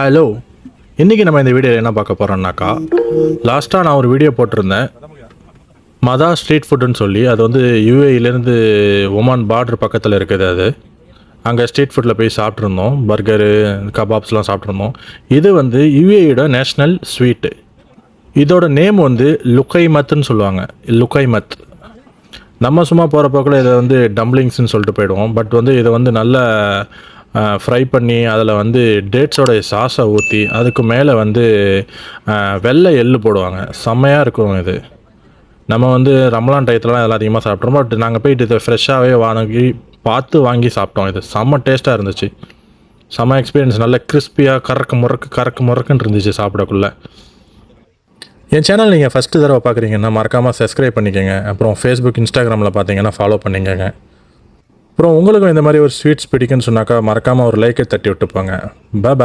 Hello, இன்றைக்கி நம்ம இந்த வீடியோவில் என்ன பார்க்க போகிறோம்னாக்கா, லாஸ்ட்டாக நான் ஒரு வீடியோ போட்டிருந்தேன். மதா ஸ்ட்ரீட் ஃபுட்டுன்னு சொல்லி, அது வந்து யூஏஇலேருந்து ஒமான் பார்டர் பக்கத்தில் இருக்குது. அது அங்கே ஸ்ட்ரீட் ஃபுட்டில் போய் சாப்பிட்ருந்தோம். பர்கரு, கபாப்ஸ்லாம் சாப்பிட்ருந்தோம். இது வந்து யூஏஇயோட நேஷ்னல் ஸ்வீட்டு. இதோட நேம் வந்து லுக்கைமத்துன்னு சொல்லுவாங்க. லுக்கைமத். நம்ம சும்மா போகிற போக்கில் இதை வந்து டம்ப்ளிங்ஸ்ன்னு சொல்லிட்டு போயிடுவோம். பட் வந்து இதை வந்து நல்லா ஃப்ரை பண்ணி அதில் வந்து டேட்ஸோட சாஸை ஊற்றி அதுக்கு மேலே வந்து வெள்ளை எள்ளு போடுவாங்க. செம்மையாக இருக்கும் இது. நம்ம வந்து ரமலான் டயத்துலலாம் இதெல்லாம் அதிகமாக சாப்பிட்றோம். பட் நாங்கள் போயிட்டு இதை ஃப்ரெஷ்ஷாகவே வாங்கி சாப்பிட்டோம். இது செம்ம டேஸ்ட்டாக இருந்துச்சு. செம்ம எக்ஸ்பீரியன்ஸ். நல்ல கிறிஸ்பியாக கறக்கு முறக்குன்னு இருந்துச்சு சாப்பிடக்குள்ளே. என் சேனல் நீங்கள் ஃபஸ்ட்டு தடவை பார்க்குறீங்கன்னா மறக்காமல் சப்ஸ்கிரைப் பண்ணிக்கோங்க. அப்புறம் ஃபேஸ்புக், இன்ஸ்டாகிராமில் பார்த்தீங்கன்னா ஃபாலோ பண்ணிக்கோங்க. அப்புறம் உங்களுக்கும் இந்த மாதிரி ஒரு ஸ்வீட்ஸ் பிடிக்குன்னு சொன்னாக்கா மறக்காமல் ஒரு லைக்கை தட்டி விட்டுப்பாங்க. பாய்.